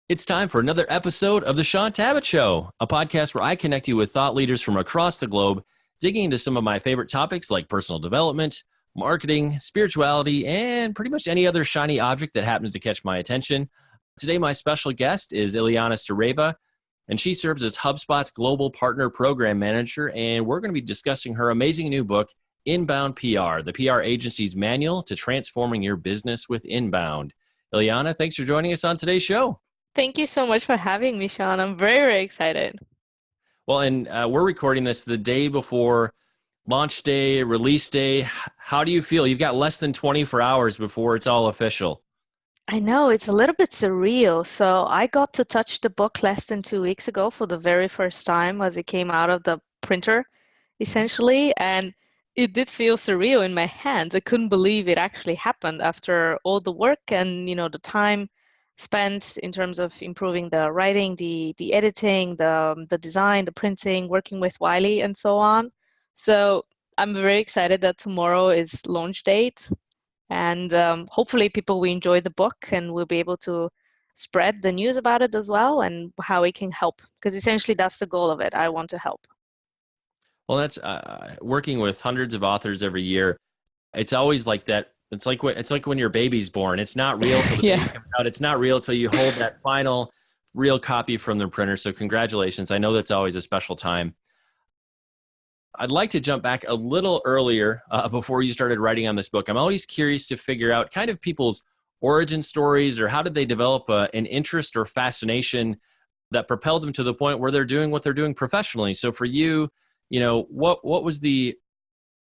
It's time for another episode of the Shaun Tabatt Show, a podcast where I connect you with thought leaders from across the globe, digging into some of my favorite topics like personal development, marketing, spirituality, and pretty much any other shiny object that happens to catch my attention. Today, my special guest is Iliyana Stareva, and she serves as HubSpot's Global Partner Program Manager, and we're going to be discussing her amazing new book, Inbound PR, the PR agency's manual to transforming your business with inbound. Iliyana, thanks for joining us on today's show. Thank you so much for having me, Shaun. I'm very, very excited. Well, and we're recording this the day before launch day, release day. How do you feel? You've got less than 24 hours before it's all official. I know it's a little bit surreal. So I got to touch the book less than 2 weeks ago for the very first time as it came out of the printer, essentially. And it did feel surreal in my hands. I couldn't believe it actually happened after all the work and, the time spent in terms of improving the writing, the editing, the design, the printing, working with Wiley, and so on. So I'm very excited that tomorrow is launch date, and hopefully people will enjoy the book and we'll be able to spread the news about it as well and how it can help. Because essentially that's the goal of it. I want to help. Well, that's working with hundreds of authors every year. It's always like that. It's like when your baby's born. It's not real till the baby Yeah. comes out. It's not real till you hold that final real copy from the printer. So congratulations. I know that's always a special time. I'd like to jump back a little earlier before you started writing on this book. I'm always curious to figure out kind of people's origin stories, or how did they develop an interest or fascination that propelled them to the point where they're doing what they're doing professionally. So for you, what was the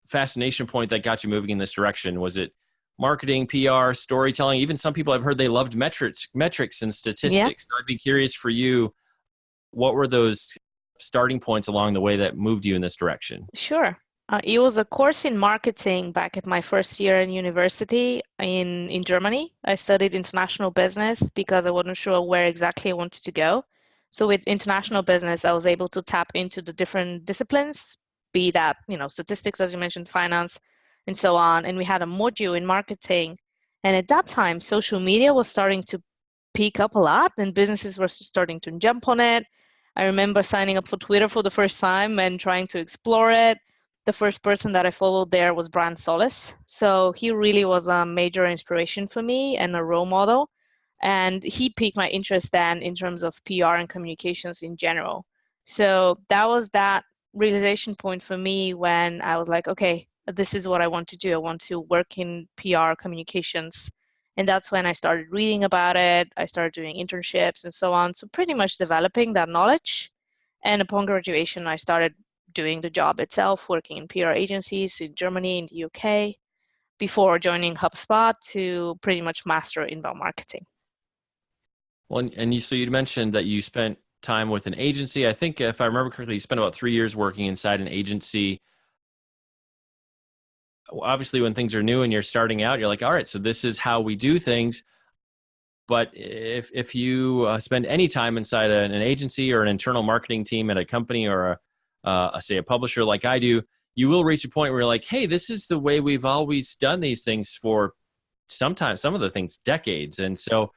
fascination point that got you moving in this direction? Was it marketing, PR, storytelling? Even some people I've heard they loved metrics and Yeah. statistics. So I'd be curious for you, what were those starting points along the way that moved you in this direction? Sure. It was a course in marketing back at my first year in university in Germany. I studied international business because I wasn't sure where exactly I wanted to go. So with international business, I was able to tap into the different disciplines, be that, statistics, as you mentioned, finance, and so on. And we had a module in marketing. And at that time, social media was starting to peak up a lot and businesses were starting to jump on it. I remember signing up for Twitter for the first time and trying to explore it. The first person that I followed there was Brand Solis. So he really was a major inspiration for me and a role model. And he piqued my interest then in terms of PR and communications in general. So that was that realization point for me when I was like, okay, this is what I want to do. I want to work in PR communications. And that's when I started reading about it. I started doing internships and so on. So pretty much developing that knowledge. And upon graduation, I started doing the job itself, working in PR agencies in Germany, in the UK, before joining HubSpot to pretty much master inbound marketing. Well, and you mentioned that you spent time with an agency. I think if I remember correctly, you spent about 3 years working inside an agency. Obviously, when things are new and you're starting out, you're like, all right, so this is how we do things. But if you spend any time inside an agency or an internal marketing team at a company, or say a publisher like I do, you will reach a point where you're like, hey, this is the way we've always done these things for sometimes some of the things decades. And so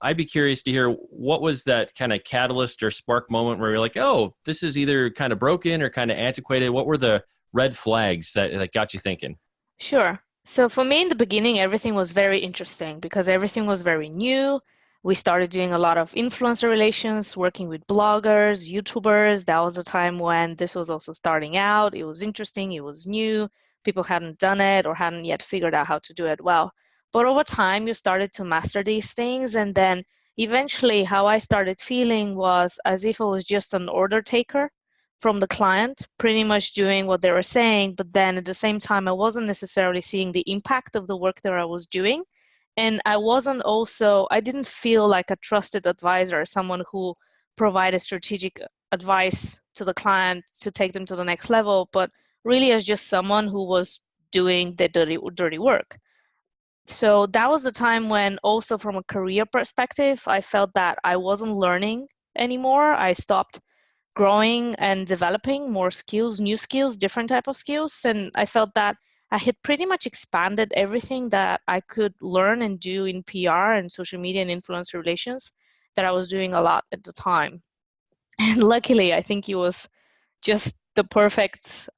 I'd be curious to hear, what was that kind of catalyst or spark moment where you're like, oh, this is either kind of broken or kind of antiquated? What were the red flags that got you thinking? Sure. So for me in the beginning, everything was very interesting because everything was very new. We started doing a lot of influencer relations, working with bloggers, YouTubers. That was a time when this was also starting out. It was interesting, it was new. People hadn't done it or hadn't yet figured out how to do it well. But over time, you started to master these things. And then eventually, how I started feeling was as if I was just an order taker from the client, pretty much doing what they were saying, but then at the same time, I wasn't necessarily seeing the impact of the work that I was doing. And I didn't feel like a trusted advisor, someone who provided strategic advice to the client to take them to the next level, but really as just someone who was doing the dirty work. So that was the time when also from a career perspective, I felt that I wasn't learning anymore. I stopped growing and developing more skills, new skills, different type of skills. And I felt that I had pretty much expanded everything that I could learn and do in PR and social media and influencer relations. that I was doing a lot at the time. And luckily, I think it was just the perfect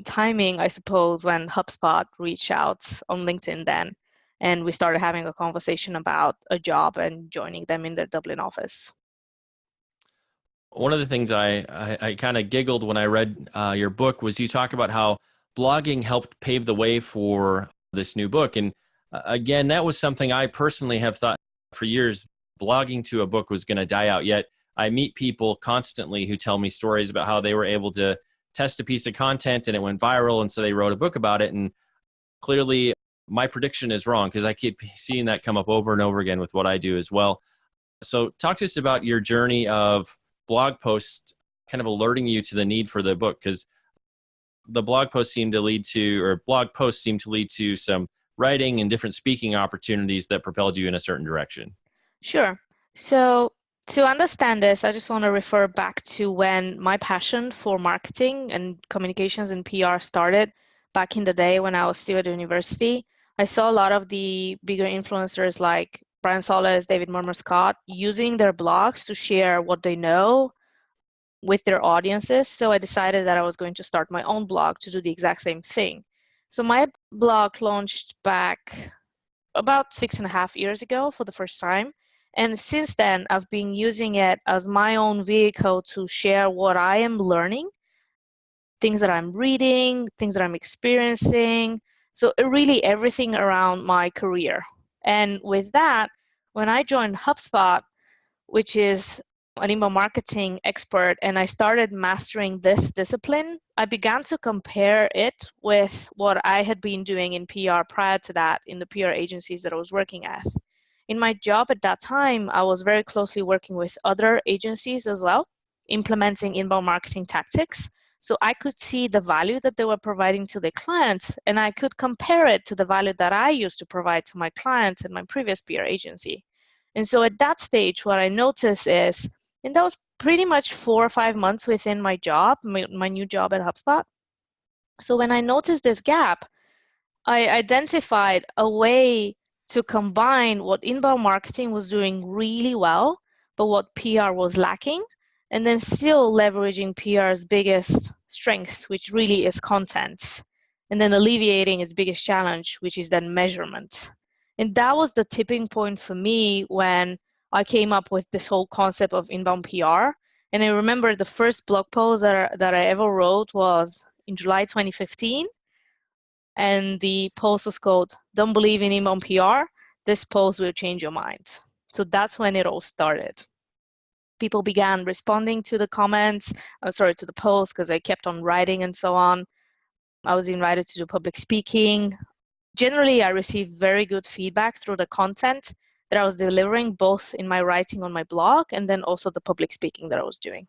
timing, I suppose, when HubSpot reached out on LinkedIn then, and we started having a conversation about a job and joining them in their Dublin office. One of the things I kind of giggled when I read your book was you talk about how blogging helped pave the way for this new book. And again, that was something I personally have thought for years, blogging to a book was going to die out. Yet I meet people constantly who tell me stories about how they were able to test a piece of content and it went viral. And so they wrote a book about it. And clearly my prediction is wrong because I keep seeing that come up over and over again with what I do as well. So talk to us about your journey of blog posts kind of alerting you to the need for the book, because the blog posts seem to lead to some writing and different speaking opportunities that propelled you in a certain direction. Sure. So to understand this, I just want to refer back to when my passion for marketing and communications and PR started back in the day when I was still at university. I saw a lot of the bigger influencers like Brian Solis, David Murmer Scott using their blogs to share what they know with their audiences. So I decided that I was going to start my own blog to do the exact same thing. So my blog launched back about 6.5 years ago for the first time. And since then, I've been using it as my own vehicle to share what I am learning, things that I'm reading, things that I'm experiencing. So really everything around my career. And with that, when I joined HubSpot, which is an email marketing expert, and I started mastering this discipline, I began to compare it with what I had been doing in PR prior to that in the PR agencies that I was working at. In my job at that time, I was very closely working with other agencies as well, implementing inbound marketing tactics. So I could see the value that they were providing to their clients, and I could compare it to the value that I used to provide to my clients in my previous PR agency. And so at that stage, what I noticed is, and that was pretty much 4 or 5 months within my job, my new job at HubSpot. So when I noticed this gap, I identified a way to combine what inbound marketing was doing really well, but what PR was lacking, and then still leveraging PR's biggest strength, which really is content, and then alleviating its biggest challenge, which is then measurement. And that was the tipping point for me when I came up with this whole concept of inbound PR. And I remember the first blog post that I ever wrote was in July 2015. And the post was called, "Don't Believe in Inbound PR? This post will change your mind." So that's when it all started. People began responding to the comments, to the post, because I kept on writing and so on. I was invited to do public speaking. Generally, I received very good feedback through the content that I was delivering, both in my writing on my blog and then also the public speaking that I was doing.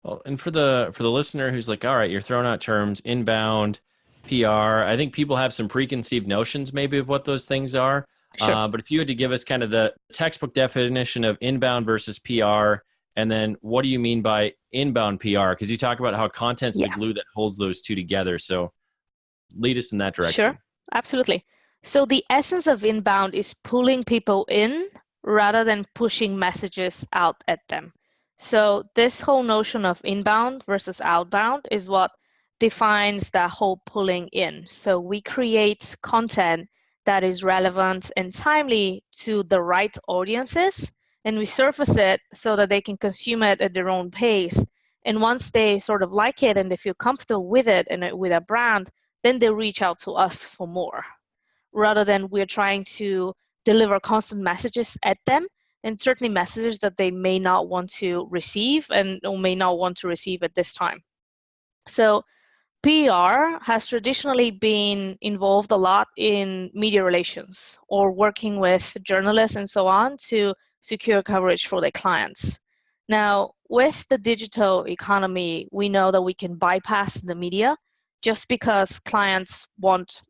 Well, and for the listener who's like, all right, you're throwing out terms, inbound, PR. I think people have some preconceived notions maybe of what those things are. Sure. But if you had to give us kind of the textbook definition of inbound versus PR, and then what do you mean by inbound PR? Because you talk about how content's the glue that holds those two together. So lead us in that direction. Sure, absolutely. So the essence of inbound is pulling people in rather than pushing messages out at them. So this whole notion of inbound versus outbound is what defines that whole pulling in. So we create content that is relevant and timely to the right audiences, and we surface it so that they can consume it at their own pace. And once they sort of like it and they feel comfortable with it and with a brand, then they reach out to us for more, rather than we're trying to deliver constant messages at them, and certainly messages that they may not want to receive or may not want to receive at this time. So PR has traditionally been involved a lot in media relations or working with journalists and so on to secure coverage for their clients. Now, with the digital economy, we know that we can bypass the media just because clients want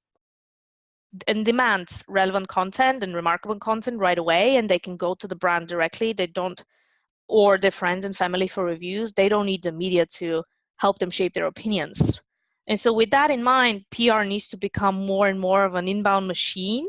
and demand relevant content and remarkable content right away, and they can go to the brand directly. They don't, or their friends and family for reviews. They don't need the media to help them shape their opinions. And so with that in mind, PR needs to become more and more of an inbound machine,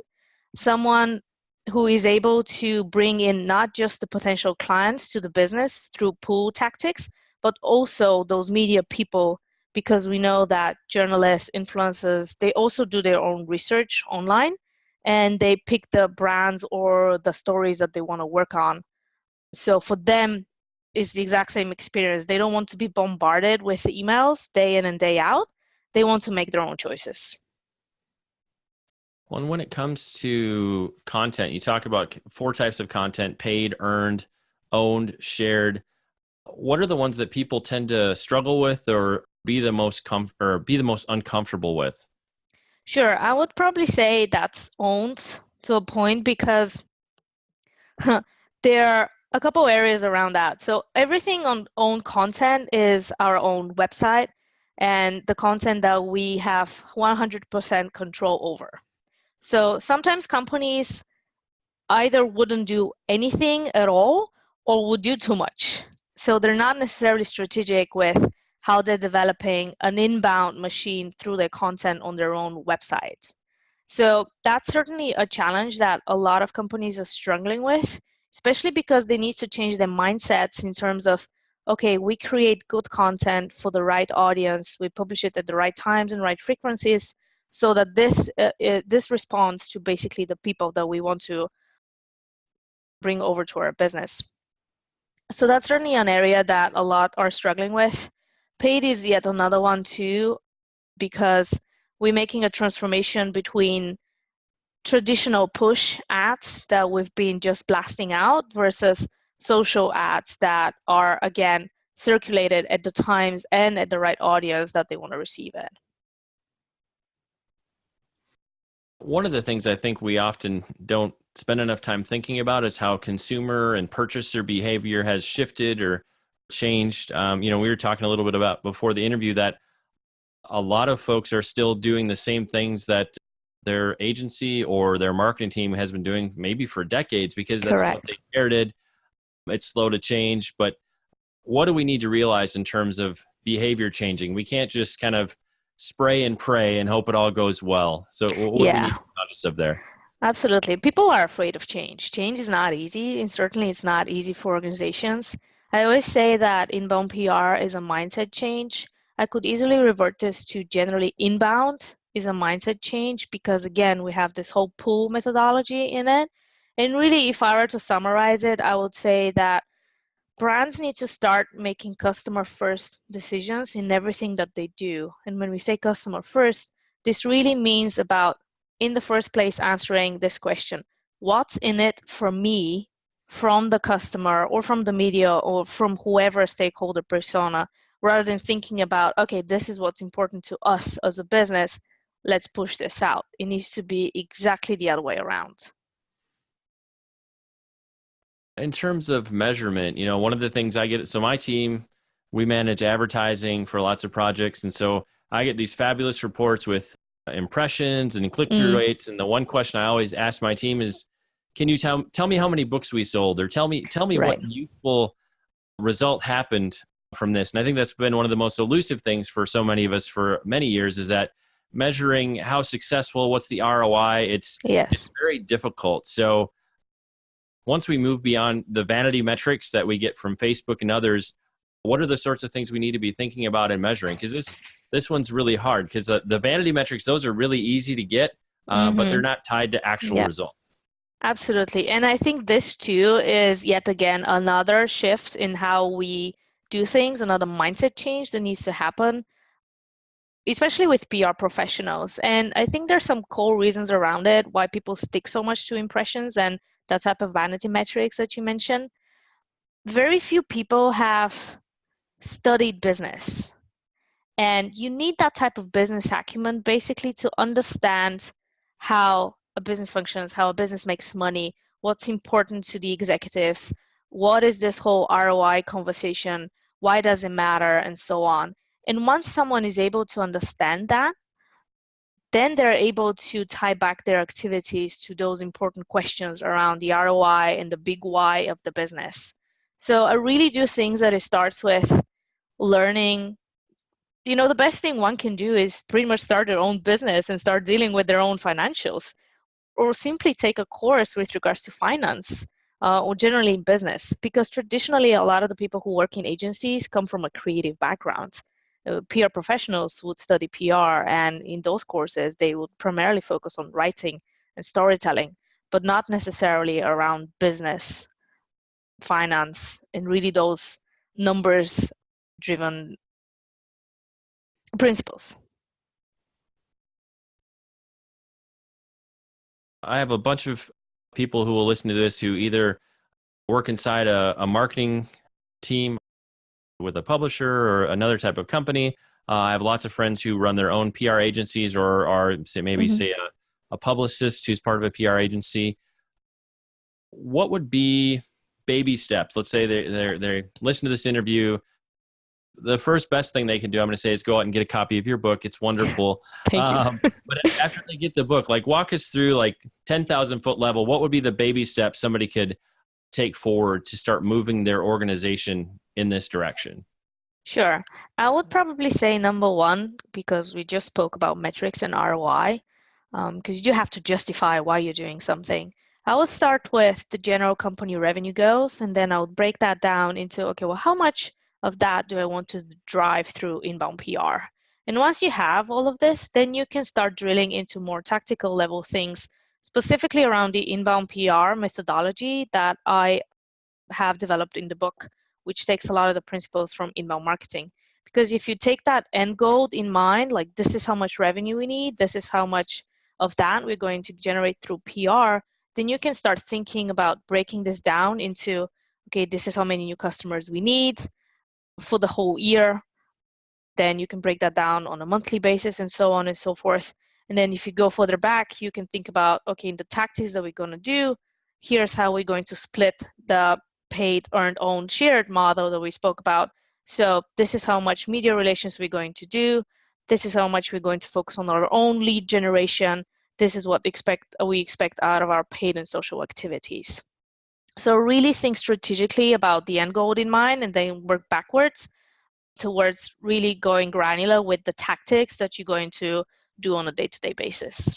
someone who is able to bring in not just the potential clients to the business through pull tactics, but also those media people, because we know that journalists, influencers, they also do their own research online and they pick the brands or the stories that they want to work on. So for them, it's the exact same experience. They don't want to be bombarded with emails day in and day out. They want to make their own choices. Well, and when it comes to content, you talk about 4 types of content: paid, earned, owned, shared. What are the ones that people tend to struggle with or be the most uncomfortable with? Sure, I would probably say that's owned to a point, because there are a couple areas around that. So everything on own content is our own website and the content that we have 100% control over. So sometimes companies either wouldn't do anything at all or would do too much. So they're not necessarily strategic with how they're developing an inbound machine through their content on their own website. So that's certainly a challenge that a lot of companies are struggling with, especially because they need to change their mindsets in terms of, okay, we create good content for the right audience, we publish it at the right times and right frequencies, so that this responds to basically the people that we want to bring over to our business. So that's certainly an area that a lot are struggling with. Paid is yet another one too, because we're making a transformation between traditional push ads that we've been just blasting out versus social ads that are, again, circulated at the times and at the right audience that they want to receive it. One of the things I think we often don't spend enough time thinking about is how consumer and purchaser behavior has shifted or changed. We were talking a little bit about before the interview that a lot of folks are still doing the same things that their agency or their marketing team has been doing maybe for decades, because that's what Correct. they inherited. It's slow to change, but what do we need to realize in terms of behavior changing? We can't just kind of spray and pray and hope it all goes well. So what do we need Yeah, to be conscious of there? absolutely. People are afraid of change. Change is not easy, and certainly it's not easy for organizations. I always say that inbound PR is a mindset change. I could easily revert this to generally inbound is a mindset change, because again, we have this whole pull methodology in it. And really, if I were to summarize it, I would say that brands need to start making customer first decisions in everything that they do. And when we say customer first, this really means about, in the first place, answering this question: what's in it for me from the customer or from the media or from whoever stakeholder persona, rather than thinking about, okay, this is what's important to us as a business, let's push this out. It needs to be exactly the other way around. In terms of measurement, one of the things I get, so my team, we manage advertising for lots of projects. And so I get these fabulous reports with impressions and click-through rates. And the one question I always ask my team is, can you tell me how many books we sold, or tell me Right. what useful result happened from this? And I think that's been one of the most elusive things for so many of us for many years, is that measuring how successful, what's the ROI, it's Yes. very difficult. So once we move beyond the vanity metrics that we get from Facebook and others, what are the sorts of things we need to be thinking about and measuring? Because this one's really hard, because the vanity metrics, those are really easy to get, but they're not tied to actual results. Absolutely. And I think this too is yet again another shift in how we do things, another mindset change that needs to happen, especially with PR professionals. And I think there's some core reasons around it why people stick so much to impressions and that type of vanity metrics that you mentioned. Very few people have studied business. And you need that type of business acumen basically to understand how a business functions, how a business makes money, what's important to the executives, what is this whole ROI conversation, why does it matter, and so on. And once someone is able to understand that, then they're able to tie back their activities to those important questions around the ROI and the big why of the business. So I really do think that it starts with learning. The best thing one can do is pretty much start their own business and start dealing with their own financials. or simply take a course with regards to finance or generally in business, because traditionally a lot of the people who work in agencies come from a creative background. PR professionals would study PR, and in those courses they would primarily focus on writing and storytelling, but not necessarily around business, finance, and really those numbers driven principles. I have a bunch of people who will listen to this who either work inside a marketing team with a publisher or another type of company. I have lots of friends who run their own PR agencies or are say a publicist who's part of a PR agency. What would be baby steps? Let's say they listen to this interview. The first best thing they can do, I'm going to say, is go out and get a copy of your book. It's wonderful. Thank you. But after they get the book, like walk us through like 10,000 foot level. What would be the baby steps somebody could take forward to start moving their organization in this direction? Sure. I would probably say number one, because we just spoke about metrics and ROI, because you do have to justify why you're doing something. I would start with the general company revenue goals, and then I would break that down into, okay, well, how much of that do I want to drive through inbound PR? And once you have all of this, then you can start drilling into more tactical level things, specifically around the inbound PR methodology that I have developed in the book, which takes a lot of the principles from inbound marketing. Because if you take that end goal in mind, like this is how much revenue we need, this is how much of that we're going to generate through PR, then you can start thinking about breaking this down into, okay, this is how many new customers we need for the whole year. Then you can break that down on a monthly basis and so on and so forth. And then if you go further back, you can think about, okay, the tactics that we're going to do, here's how we're going to split the paid, earned, owned, shared model that we spoke about. So this is how much media relations we're going to do. This is how much we're going to focus on our own lead generation. This is what we expect out of our paid and social activities. So really think strategically about the end goal in mind and then work backwards towards really going granular with the tactics that you're going to do on a day-to-day basis.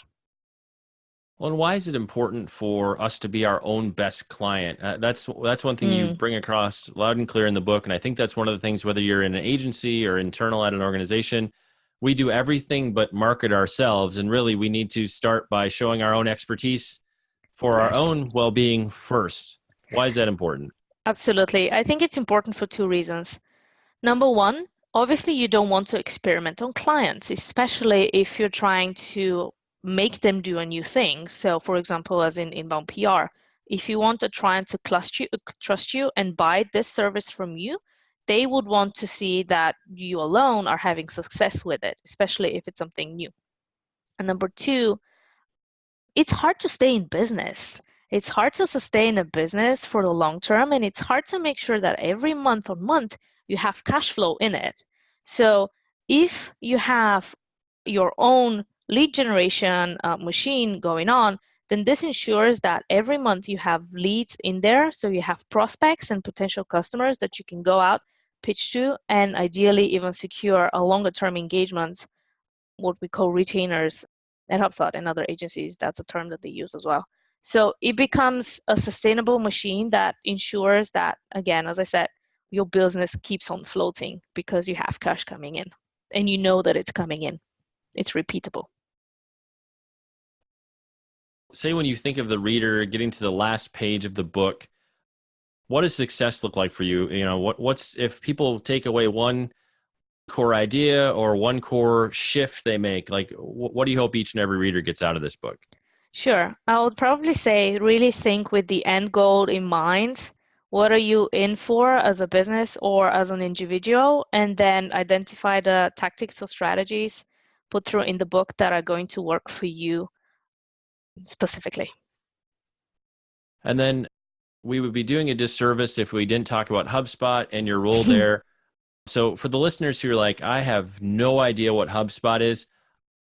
Well, and why is it important for us to be our own best client? That's one thing you bring across loud and clear in the book, and I think that's one of the things, whether you're in an agency or internal at an organization, we do everything but market ourselves, and really we need to start by showing our own expertise for our own well-being first. Why is that important? Absolutely. I think it's important for two reasons. Number one, obviously you don't want to experiment on clients, especially if you're trying to make them do a new thing. So for example, as in inbound PR, if you want a client to trust you and buy this service from you, they would want to see that you alone are having success with it, especially if it's something new. And number two, it's hard to stay in business. It's hard to sustain a business for the long term, and it's hard to make sure that every month on month you have cash flow in it. So if you have your own lead generation machine going on, then this ensures that every month you have leads in there. So you have prospects and potential customers that you can go out, pitch to, and ideally even secure a longer term engagement, what we call retainers at HubSpot and other agencies. That's a term that they use as well. So it becomes a sustainable machine that ensures that, again, as I said, your business keeps on floating because you have cash coming in and you know that it's coming in. It's repeatable. Say when you think of the reader getting to the last page of the book, what does success look like for you? You know, what's if people take away one core idea or one core shift they make, like what do you hope each and every reader gets out of this book? Sure. I would probably say really think with the end goal in mind. What are you in for as a business or as an individual? And then identify the tactics or strategies put through in the book that are going to work for you specifically. And then we would be doing a disservice if we didn't talk about HubSpot and your role there. So for the listeners who are like, I have no idea what HubSpot is,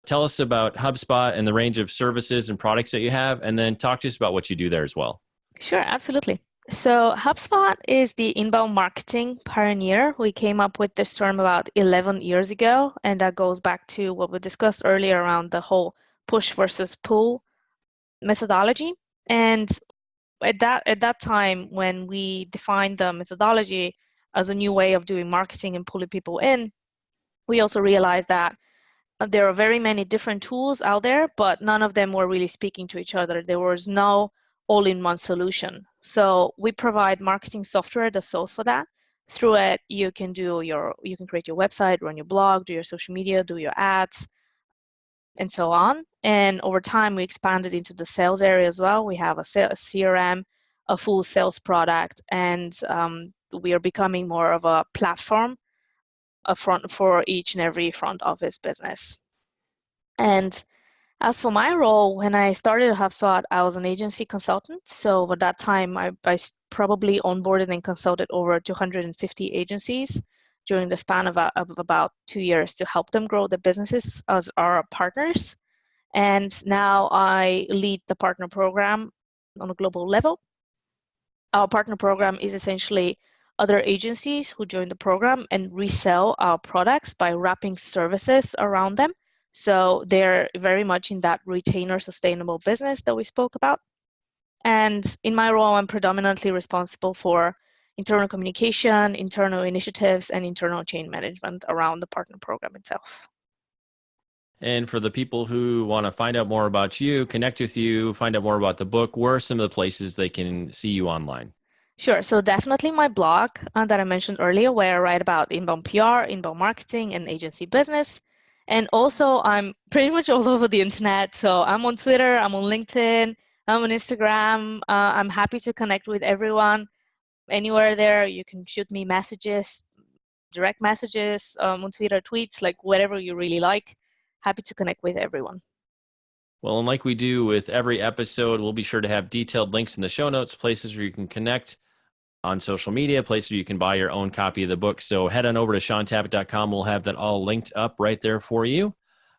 tell us about HubSpot and the range of services and products that you have, and then talk to us about what you do there as well. Sure, absolutely. So HubSpot is the inbound marketing pioneer. We came up with this term about 11 years ago, and that goes back to what we discussed earlier around the whole push versus pull methodology. And at that time, when we defined the methodology as a new way of doing marketing and pulling people in, we also realized that there are very many different tools out there, but none of them were really speaking to each other. There was no all-in-one solution. So we provide marketing software that solves for that. Through it, you can create your website, run your blog, do your social media, do your ads, and so on. And over time, we expanded into the sales area as well. We have a CRM, a full sales product, and we are becoming more of a platform, a front for each and every front office business. And as for my role, when I started at HubSpot, I was an agency consultant. So at that time, I probably onboarded and consulted over 250 agencies during the span of about 2 years to help them grow their businesses as our partners. And now I lead the partner program on a global level. Our partner program is essentially other agencies who join the program and resell our products by wrapping services around them. So they're very much in that retainer sustainable business that we spoke about. And in my role, I'm predominantly responsible for internal communication, internal initiatives, and internal chain management around the partner program itself. And for the people who want to find out more about you, connect with you, find out more about the book, where are some of the places they can see you online? Sure. So definitely my blog that I mentioned earlier, where I write about inbound PR, inbound marketing, and agency business. And also, I'm pretty much all over the internet. So I'm on Twitter, I'm on LinkedIn, I'm on Instagram. I'm happy to connect with everyone. Anywhere there, you can shoot me messages, direct messages, on Twitter, tweets, like whatever you really like. Happy to connect with everyone. Well, and like we do with every episode, we'll be sure to have detailed links in the show notes, places where you can connect on social media, places where you can buy your own copy of the book. So head on over to ShaunTabatt.com. We'll have that all linked up right there for you.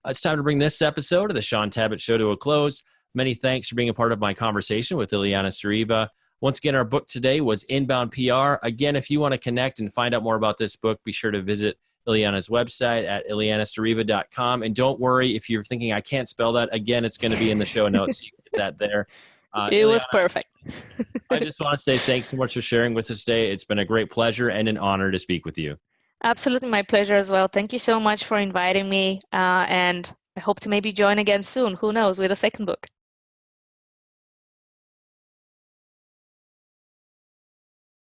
It's time to bring this episode of the Shaun Tabatt Show to a close. Many thanks for being a part of my conversation with Iliyana Stareva. Once again, our book today was Inbound PR. Again, if you want to connect and find out more about this book, be sure to visit Iliyana's website at iliyanastareva.com. And don't worry if you're thinking, I can't spell that. Again, it's going to be in the show notes. You can get that there. It was Iliyana, perfect. I just want to say thanks so much for sharing with us today. It's been a great pleasure and an honor to speak with you. Absolutely, my pleasure as well. Thank you so much for inviting me, and I hope to maybe join again soon. Who knows, with a second book.